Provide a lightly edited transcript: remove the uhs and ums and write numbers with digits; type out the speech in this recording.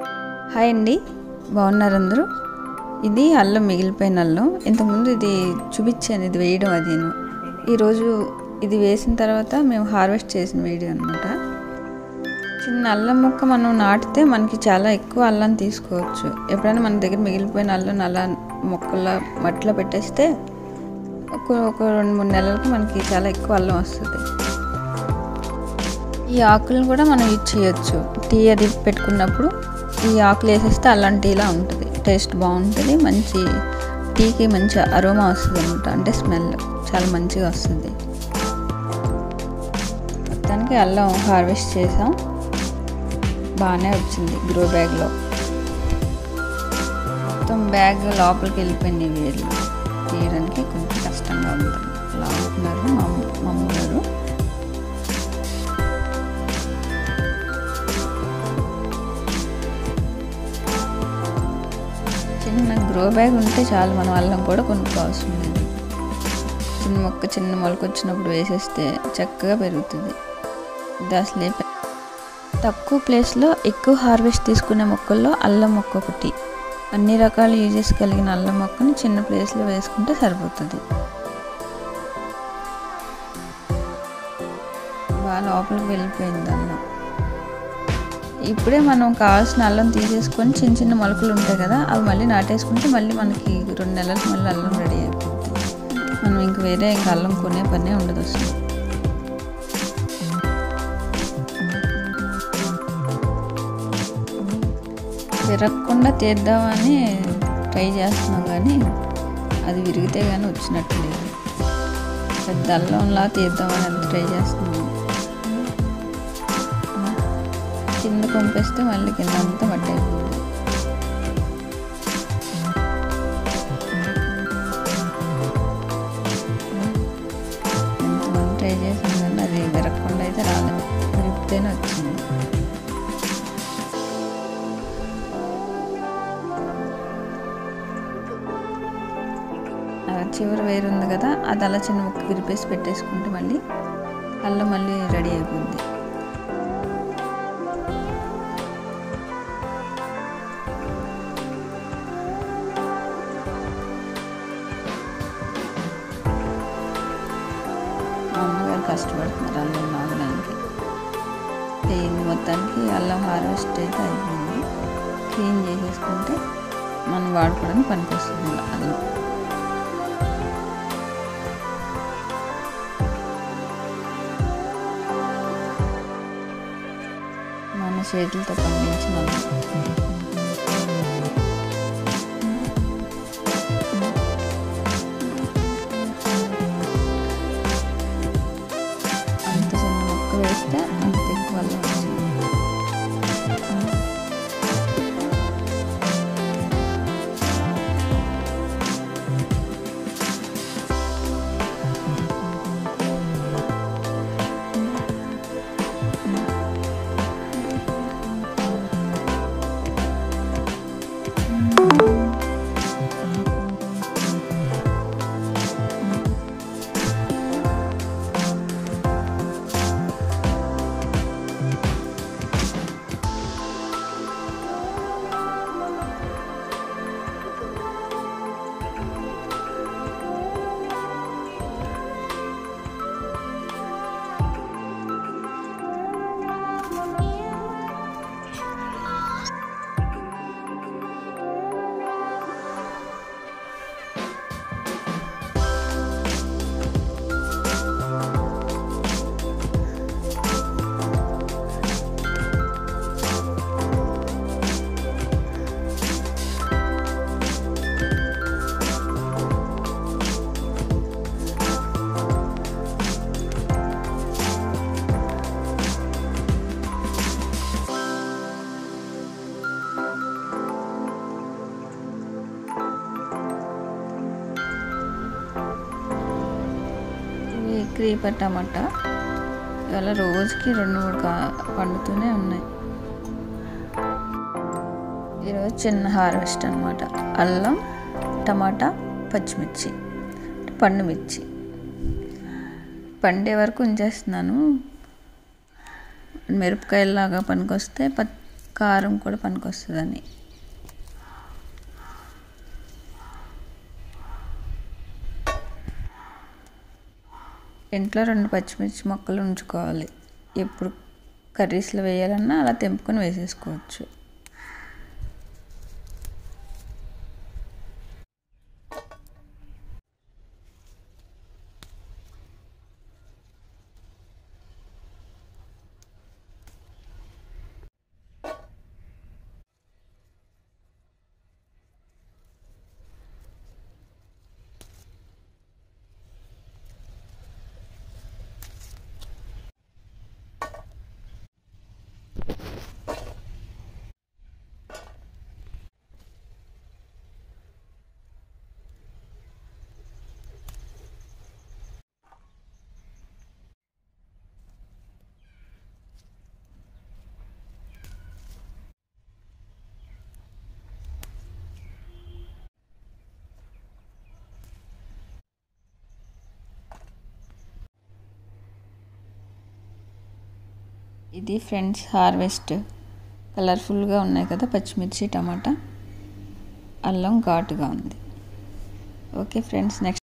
Hi అండి, బాగున్నారు అందరూ. ఇది అల్లం, మిగిలిపోయిన అల్లం. ఇంతకుముందు ఇది చూపించాను, ఇది వేయడం అదేను. ఈరోజు ఇది వేసిన తర్వాత మేము హార్వెస్ట్ చేసిన వీడియో అనమాట. చిన్న అల్లం ముక్క మనం నాటితే మనకి చాలా ఎక్కువ అల్లం తీసుకోవచ్చు. ఎప్పుడైనా మన దగ్గర మిగిలిపోయిన అల్లం అలా మొక్కల మట్టిలో పెట్టేస్తే ఒక 2-3 నెలలకు మనకి చాలా ఎక్కువ అల్లం వస్తుంది. ఈ ఆకులను కూడా మనం యూజ్ చేయొచ్చు. టీ అది పెట్టుకున్నప్పుడు ఈ ఆకులు వేసేస్తే అల్లం టీలా ఉంటుంది. టేస్ట్ బాగుంటుంది, మంచి టీకి మంచి అరోమా వస్తుంది అనమాట. అంటే స్మెల్ చాలా మంచిగా వస్తుంది. మొత్తానికి అల్లం హార్వెస్ట్ చేసాం, బాగానే వచ్చింది. గ్రో బ్యాగ్లో మొత్తం బ్యాగ్ లోపలికి వెళ్ళిపోయినాయి. వేర్లు తీయడానికి కొంచెం కష్టంగా ఉంటుంది. అలా ఉంటున్నారు మా అమ్మగారు. చిన్న గ్రో బ్యాగ్ ఉంటే చాలు, మనం అల్లం కూడా కొనుక్కోవాల్సి లేదు. చిన్న మొక్క చిన్న మొలక వచ్చినప్పుడు వేసేస్తే చక్కగా పెరుగుతుంది. ఇది అసలే తక్కువ ప్లేస్లో ఎక్కువ హార్వెస్ట్ తీసుకునే మొక్కల్లో అల్లం మొక్క ఒకటి. అన్ని రకాల యూజెస్ కలిగిన అల్లం మొక్కని చిన్న ప్లేస్లో వేసుకుంటే సరిపోతుంది. బాగా లోపలికి వెళ్ళిపోయింది అల్లం. ఇప్పుడే మనం కావాల్సిన అల్లం తీసేసుకొని చిన్న చిన్న మొలకలు ఉంటాయి కదా, అవి మళ్ళీ నాటేసుకుంటే మళ్ళీ మనకి 2 నెలలకు మళ్ళీ అల్లం రెడీ అయిపోతుంది. మనం ఇంక వేరే అల్లం కొనే పనే ఉండదు అసలు. విరగకుండా తీద్దామని ట్రై చేస్తున్నాం, కానీ అది విరిగితే కానీ వచ్చినట్టు లేదు. పెద్ద అల్లంలా తీద్దామని ఎంత ట్రై చేస్తున్నాం. కింద పంపేస్తే మళ్ళీ కింద అంతా మట్టి అయిపోతుంది. ఎంతమంది ట్రై చేసాం కానీ అది విరగకుండా అయితే రాలేదు. విరిగితేనే వచ్చింది. చివరి వేరు ఉంది కదా, అది అలా చిన్న ముక్క విరిపేసి పెట్టేసుకుంటే మళ్ళీ అల్లం మళ్ళీ రెడీ అయిపోద్ది. మా అమ్మగారు కష్టపడుతున్నారు అల్లం నాగడానికి. మొత్తానికి అల్లం హార్వెస్ట్ అయితే అయిపోయింది. క్లీన్ చేసేసుకుంటే మనం వాడుకోవడానికి పనికొస్తుంది అల్లం. మన చేతులతో పండించిన అంత చిన్న మొక్క వేస్తే అంత ఎక్కువ అల్లం వచ్చింది. క్రీపర్ టమాటా ఇవాళ రోజుకి 2-3 పండుతూనే ఉన్నాయి. ఈరోజు చిన్న హార్వెస్ట్ అనమాట. అల్లం, టమాటా, పచ్చిమిర్చి, పండు మిర్చి. పండే వరకు ఉంచేస్తున్నాను. మిరపకాయలాగా పనికొస్తే కారం కూడా పనికొస్తుందని. ఇంట్లో 2 పచ్చిమిర్చి ముక్కలు ఉంచుకోవాలి. ఎప్పుడు కర్రీస్లో వేయాలన్నా అలా తెంపుకొని వేసేసుకోవచ్చు. ఇది ఫ్రెండ్స్ హార్వెస్ట్. కలర్ఫుల్గా ఉన్నాయి కదా పచ్చిమిర్చి, టమాటా, అల్లం ఘాటుగా ఉంది. Okay friends, next